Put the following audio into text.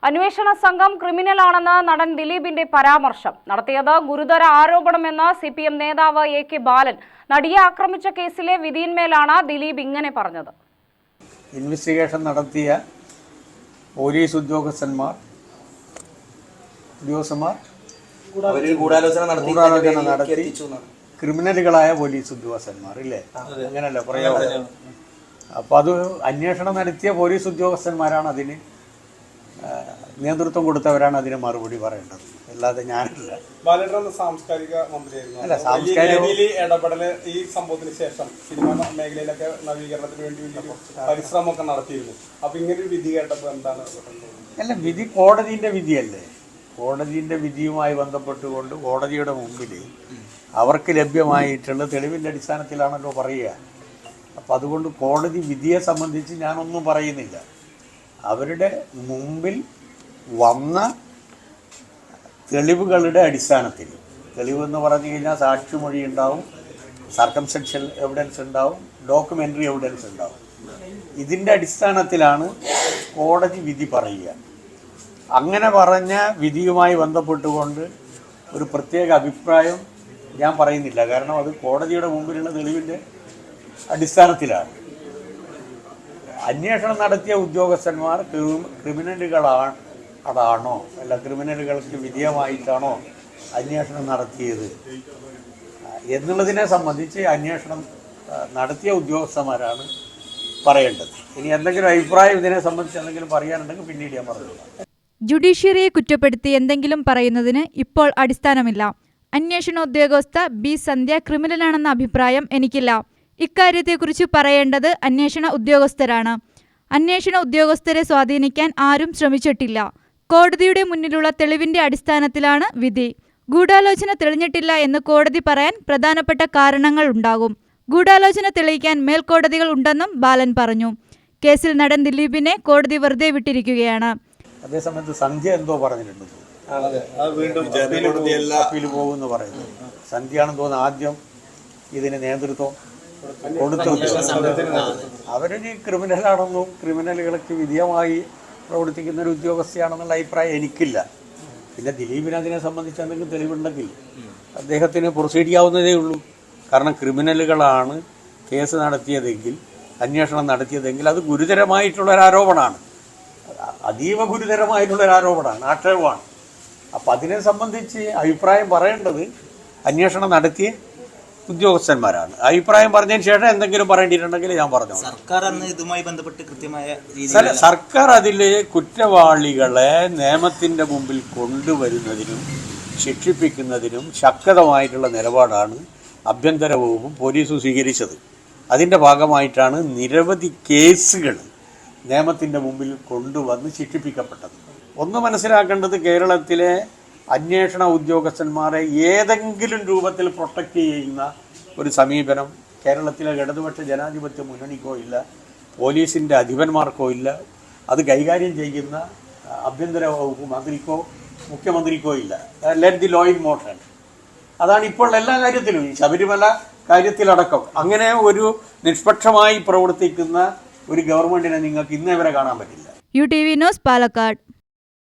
അന്വേഷണ സംഘം ക്രിമിനലാണെന്ന് നടൻ ദിലീപിന്റെ പരാമർശം നടത്തിയത് ഗുരുതര ആരോപണമെന്ന് CPM നേതാവ് AK ബാലൻ. നടിയെ ആക്രമിച്ച കേസിലെ വിധിയിന്മേലാണ് ദിലീപ് ഇങ്ങനെ പറഞ്ഞത്. ഇൻവെസ്റ്റിഗേഷൻ നടത്തിയ പോലീസ് ഉദ്യോഗസ്ഥന്മാർ ഗൂഢാലോചന നടത്തി ക്രിമിനലുകളായ പോലീസ് ഉദ്യോഗസ്ഥന്മാർ ഇല്ലേ, അങ്ങനല്ല പറയാ. അപ്പോൾ അത് അന്വേഷണം നടത്തിയ പോലീസ് ഉദ്യോഗസ്ഥന്മാരാണ് അതിന് നേതൃത്വം കൊടുത്തവരാണ് അതിന് മറുപടി പറയേണ്ടത്, അല്ലാതെ ഞാനല്ല. സാംസ്കാരിക മന്ത്രിയായിരുന്നു. അല്ല, സാംസ്കാരിക ഇടപെടൽ ഈ സംഭവത്തിന് ശേഷം സിനിമ മേഖലയിലൊക്കെ നവീകരണത്തിന് വേണ്ടി പരിശ്രമമൊക്കെ നടത്തിയിരുന്നു. അപ്പൊ ഇങ്ങനെ ഒരു വിധി കേട്ടപ്പോൾ എന്താണ്? അല്ല, വിധി കോടതിന്റെ വിധിയല്ലേ. കോടതിന്റെ വിധിയുമായി ബന്ധപ്പെട്ടുകൊണ്ട് കോടതിയുടെ മുമ്പിൽ അവർക്ക് ലഭ്യമായിട്ടുള്ള തെളിവിന്റെ അടിസ്ഥാനത്തിലാണല്ലോ പറയുക. അപ്പം അതുകൊണ്ട് കോടതി വിധിയെ സംബന്ധിച്ച് ഞാനൊന്നും പറയുന്നില്ല. അവരുടെ മുമ്പിൽ വന്ന തെളിവുകളുടെ അടിസ്ഥാനത്തിൽ, തെളിവെന്ന് പറഞ്ഞു കഴിഞ്ഞാൽ സാക്ഷിമൊഴി ഉണ്ടാവും, സർക്കംസ്റ്റൻഷ്യൽ എവിഡൻസ് ഉണ്ടാവും, ഡോക്യുമെൻ്ററി എവിഡൻസ് ഉണ്ടാവും. ഇതിൻ്റെ അടിസ്ഥാനത്തിലാണ് കോടതി വിധി പറയുക. അങ്ങനെ പറഞ്ഞ വിധിയുമായി ബന്ധപ്പെട്ടുകൊണ്ട് ഒരു പ്രത്യേക അഭിപ്രായം ഞാൻ പറയുന്നില്ല. കാരണം അത് കോടതിയുടെ മുമ്പിലുള്ള തെളിവിൻ്റെ അടിസ്ഥാനത്തിലാണ്. അന്വേഷണം നടത്തിയ ഉദ്യോഗസ്ഥന്മാർ ക്രിമിനലുകളാണോ അല്ല ക്രിമിനലുകൾക്ക് വിധേയമായിട്ടാണോ അന്വേഷണം നടത്തിയത് എന്നുള്ളതിനെ സംബന്ധിച്ച് അന്വേഷണം നടത്തിയ ഉദ്യോഗസ്ഥന്മാരാണ് പറയേണ്ടത്. ഇനി എന്തെങ്കിലും അഭിപ്രായം ഇതിനെ സംബന്ധിച്ച് എന്തെങ്കിലും പറയാനുണ്ടെങ്കിൽ പിന്നീട് ഞാൻ പറഞ്ഞു. ജുഡീഷ്യറിയെ കുറ്റപ്പെടുത്തി എന്തെങ്കിലും പറയുന്നതിന് ഇപ്പോൾ അടിസ്ഥാനമില്ല. അന്വേഷണ ഉദ്യോഗസ്ഥ B. സന്ധ്യ ക്രിമിനലാണെന്ന അഭിപ്രായം എനിക്കില്ല. ഇക്കാര്യത്തെക്കുറിച്ച് പറയേണ്ടത് അന്വേഷണ ഉദ്യോഗസ്ഥരാണ്. അന്വേഷണ ഉദ്യോഗസ്ഥരെ സ്വാധീനിക്കാൻ ആരും ശ്രമിച്ചിട്ടില്ല. കോടതിയുടെ മുന്നിലുള്ള തെളിവിന്റെ അടിസ്ഥാനത്തിലാണ് വിധി. ഗൂഢാലോചന തെളിഞ്ഞിട്ടില്ല എന്ന് കോടതി പറയാൻ പ്രധാനപ്പെട്ട കാരണങ്ങൾ ഉണ്ടാകും. ഗൂഢാലോചന തെളിയിക്കാൻ മേൽക്കോടതികൾ ഉണ്ടെന്നും ബാലൻ പറഞ്ഞു. കേസിൽ നടൻ ദിലീപിനെ കോടതി വെറുതെ വിട്ടിരിക്കുകയാണ്. അതേസമയത്ത് സന്ധ്യ എന്തോ പറഞ്ഞിട്ടുണ്ട്, അപ്പീൽ പോകുമെന്ന് പറയുന്നു. സന്ധ്യയാണെന്ന് തോന്നുന്നു ആദ്യം ഇതിന് നേതൃത്വം കൊടുത്തു. അവരൊരു ക്രിമിനലാണെന്നും ക്രിമിനലുകൾക്ക് വിധേയമായി പ്രവർത്തിക്കുന്ന ഒരു ഉദ്യോഗസ്ഥയാണെന്നുള്ള അഭിപ്രായം എനിക്കില്ല. പിന്നെ ദിലീപിന് അതിനെ സംബന്ധിച്ച് എന്തെങ്കിലും തെളിവുണ്ടെങ്കിൽ അദ്ദേഹത്തിന് പ്രൊസീഡ് ചെയ്യാവുന്നതേ ഉള്ളൂ. കാരണം ക്രിമിനലുകളാണ് കേസ് നടത്തിയതെങ്കിൽ, അന്വേഷണം നടത്തിയതെങ്കിൽ അത് ഗുരുതരമായിട്ടുള്ളൊരാരോപണമാണ്, അതീവ ഗുരുതരമായിട്ടുള്ളൊരാരോപണമാണ്, ആക്ഷേപമാണ്. അപ്പം അതിനെ സംബന്ധിച്ച് അഭിപ്രായം പറയേണ്ടത് അന്വേഷണം നടത്തിയ ഉദ്യോഗസ്ഥന്മാരാണ്. അഭിപ്രായം പറഞ്ഞതിന് ശേഷം എന്തെങ്കിലും പറയേണ്ടിയിട്ടുണ്ടെങ്കിൽ ഞാൻ പറഞ്ഞു. സർക്കാർ അന്ന് ഇതുമായി ബന്ധപ്പെട്ട് കൃത്യമായ സർക്കാർ അതിലെ കുറ്റവാളികളെ നിയമത്തിന്റെ മുമ്പിൽ കൊണ്ടുവരുന്നതിനും ശിക്ഷിപ്പിക്കുന്നതിനും ശക്തമായിട്ടുള്ള നിലപാടാണ് ആഭ്യന്തര വകുപ്പും പോലീസും സ്വീകരിച്ചത്. അതിൻ്റെ ഭാഗമായിട്ടാണ് നിരവധി കേസുകൾ നിയമത്തിൻ്റെ മുമ്പിൽ കൊണ്ടുവന്ന് ശിക്ഷിപ്പിക്കപ്പെട്ടത്. ഒന്ന് മനസ്സിലാക്കേണ്ടത്, കേരളത്തിലെ അന്വേഷണ ഉദ്യോഗസ്ഥന്മാരെ ഏതെങ്കിലും രൂപത്തിൽ പ്രൊട്ടക്റ്റ് ചെയ്യുന്ന ഒരു സമീപനം കേരളത്തിലെ ഇടതുപക്ഷ ജനാധിപത്യ മുന്നണിക്കോ ഇല്ല, പോലീസിൻ്റെ അധിപന്മാർക്കോ ഇല്ല, അത് കൈകാര്യം ചെയ്യുന്ന ആഭ്യന്തര വകുപ്പ് മന്ത്രിക്കോ മുഖ്യമന്ത്രിക്കോ ഇല്ല. Let the law in motion. അതാണ് ഇപ്പോൾ എല്ലാ കാര്യത്തിലും, ഈ ശബരിമല കാര്യത്തിലടക്കം. അങ്ങനെ ഒരു നിഷ്പക്ഷമായി പ്രവർത്തിക്കുന്ന ഒരു ഗവൺമെന്റിനെ നിങ്ങൾക്ക് ഇന്നേ വരെ കാണാൻ പറ്റില്ല. UTV news, Palakkad.